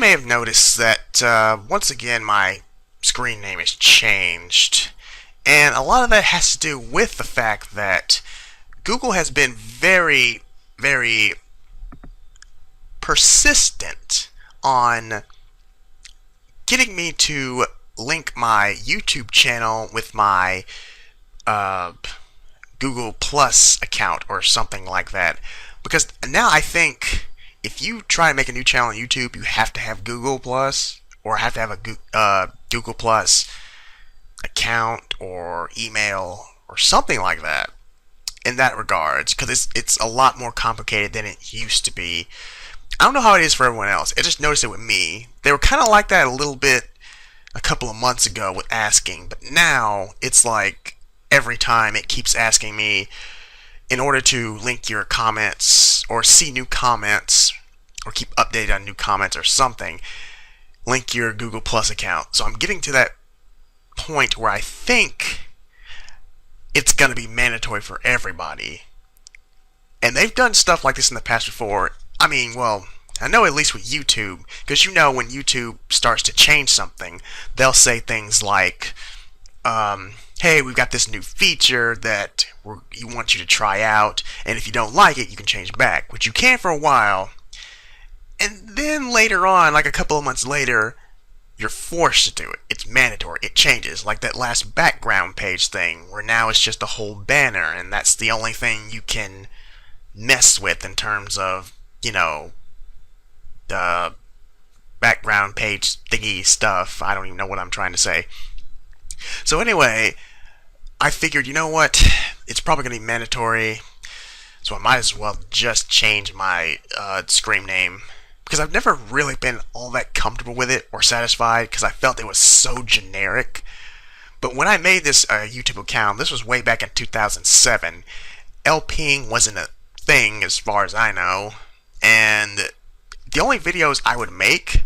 may have noticed that once again my screen name has changed, and a lot of that has to do with the fact that Google has been very, very persistent on getting me to link my YouTube channel with my uh, Google Plus account or something like that. Because now I think if you try to make a new channel on YouTube, you have to have Google Plus or have to have a Google Plus account or email or something like that in that regards, because it's a lot more complicated than it used to be. I don't know how it is for everyone else. I just noticed it with me. They were kind of like that a little bit a couple of months ago with asking, but now it's like every time it keeps asking me in order to link your comments or see new comments or keep updated on new comments or something, link your Google Plus account. So I'm getting to that point where I think it's going to be mandatory for everybody. And they've done stuff like this in the past before. I mean, well, I know at least with YouTube, because you know when YouTube starts to change something, they'll say things like, hey, we've got this new feature that you want you to try out, and if you don't like it, you can change back, which you can for a while. And then later on, like a couple of months later, you're forced to do it. It's mandatory. It changes. Like that last background page thing, where now it's just a whole banner, and that's the only thing you can mess with in terms of, you know, the background page thingy stuff. I don't even know what I'm trying to say. So anyway, I figured, you know what? It's probably going to be mandatory, so I might as well just change my screen name. Because I've never really been all that comfortable with it or satisfied, because I felt it was so generic. But when I made this YouTube account, this was way back in 2007, LPing wasn't a thing as far as I know, and the only videos I would make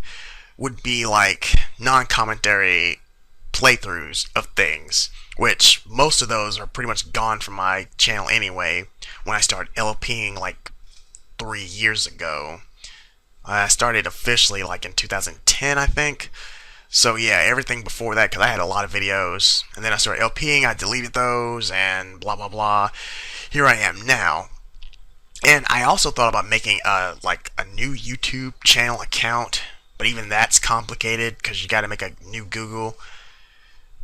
would be like non-commentary playthroughs of things, which most of those are pretty much gone from my channel anyway when I started LPing like 3 years ago. I started officially like in 2010, I think. So yeah, everything before that, because I had a lot of videos, and then I started LPing, I deleted those, and blah blah blah. Here I am now. And I also thought about making like a new YouTube channel account, but even that's complicated because you got to make a new Google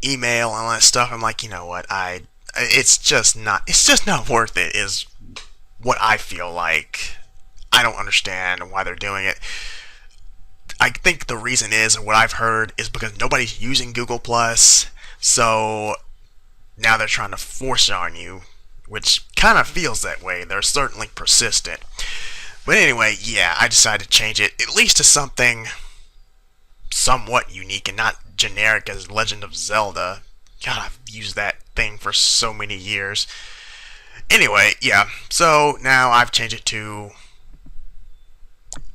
email and all that stuff. I'm like, you know what? It's just not worth it. Is what I feel like. I don't understand why they're doing it. I think the reason is, or what I've heard, is because nobody's using Google Plus, so now they're trying to force it on you, which kind of feels that way. They're certainly persistent. But anyway, yeah, I decided to change it at least to something somewhat unique and not generic as Legend of Zelda. God, I've used that thing for so many years. Anyway, yeah, so now I've changed it to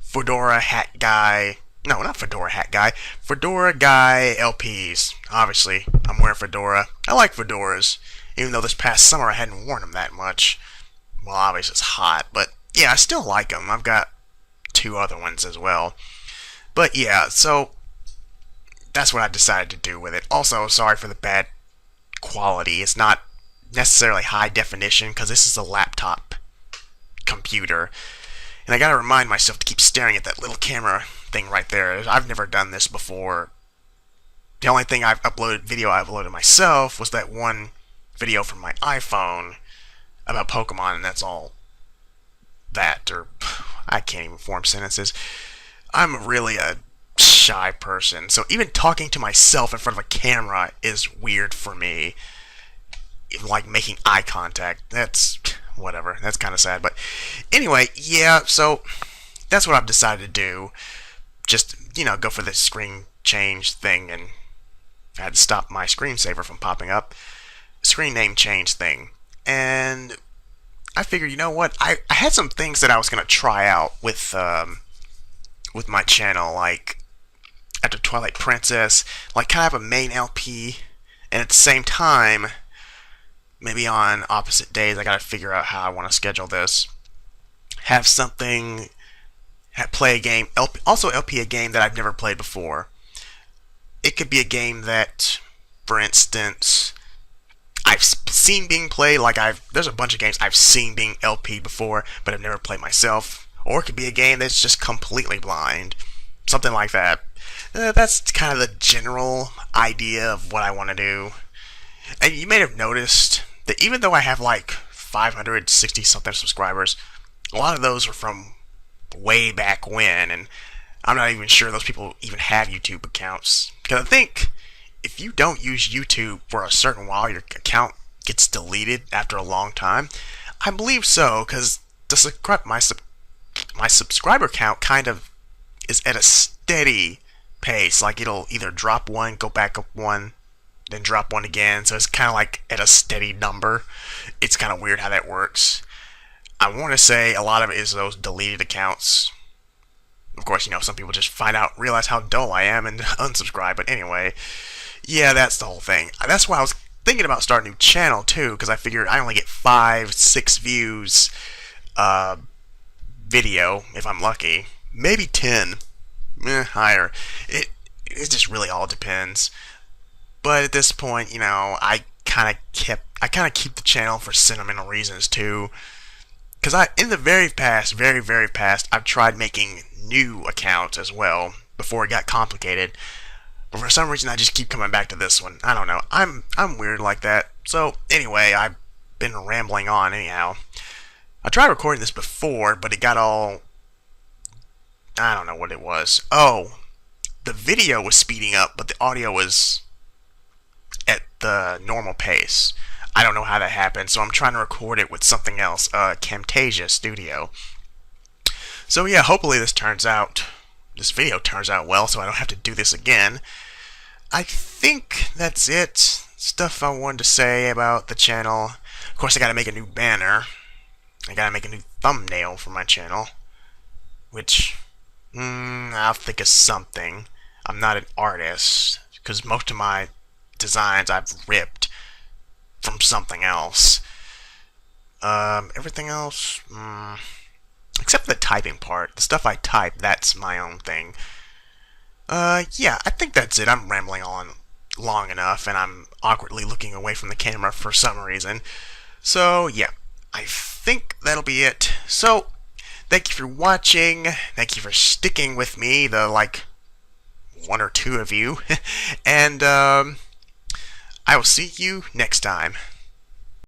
Fedora Hat Guy. No, not Fedora Hat Guy. Fedora Guy LPs. Obviously, I'm wearing Fedora. I like fedoras, even though this past summer I hadn't worn them that much. Well, obviously it's hot, but yeah, I still like them. I've got 2 other ones as well. But yeah, so that's what I decided to do with it. Also, sorry for the bad quality. It's not necessarily high definition because this is a laptop computer. And I gotta remind myself to keep staring at that little camera thing right there. I've never done this before. The only thing video I uploaded myself was that one video from my iPhone about Pokemon, and that's all that, or I can't even form sentences. I'm really a shy person, so even talking to myself in front of a camera is weird for me. Like making eye contact, that's whatever, that's kind of sad. But anyway, yeah, so that's what I've decided to do. Just, you know, go for this screen change thing, and I had to stop my screensaver from popping up. Screen name change thing. And I figured, you know what, I had some things that I was going to try out with my channel, like after Twilight Princess, like kind of have a main LP, and at the same time, maybe on opposite days, I gotta figure out how I want to schedule this. Have play a game, also LP a game that I've never played before. It could be a game that, for instance, I've seen being played. Like there's a bunch of games I've seen being LP before, but I've never played myself. Or it could be a game that's just completely blind, something like that. That's kind of the general idea of what I want to do. And you may have noticed that even though I have like 560 something subscribers, a lot of those are from way back when, and I'm not even sure those people even have YouTube accounts. Because I think if you don't use YouTube for a certain while, your account gets deleted after a long time. I believe so, because my subscriber count kind of is at a steady pace. Like it'll either drop one, go back up one, then drop one again. So it's kind of like at a steady number. It's kind of weird how that works. I want to say a lot of it is those deleted accounts. Of course, some people just realize how dull I am and unsubscribe. But anyway, yeah, that's the whole thing. That's why I was thinking about starting a new channel too, because I figured I only get 5, 6 views video if I'm lucky, maybe 10, higher. It just really all depends. But at this point, I kind of keep the channel for sentimental reasons too. Because in the very past, I've tried making new accounts as well before it got complicated. But for some reason, I just keep coming back to this one. I don't know. I'm weird like that. So anyway, I've been rambling on anyhow. I tried recording this before, but it got all... I don't know what it was. Oh, the video was speeding up, but the audio was at the normal pace. I don't know how that happened, so I'm trying to record it with something else, Camtasia Studio. So yeah, hopefully this video turns out well, so I don't have to do this again. I think that's it. Stuff I wanted to say about the channel. Of course, I gotta make a new banner. I gotta make a new thumbnail for my channel. Which, I'll think of something. I'm not an artist, because most of my designs I've ripped from something else. Everything else, except the typing part. The stuff I type, that's my own thing. Yeah, I think that's it. I'm rambling on long enough, and I'm awkwardly looking away from the camera for some reason. So, yeah, I think that'll be it. So, thank you for watching. Thank you for sticking with me, the, 1 or 2 of you. And, I will see you next time.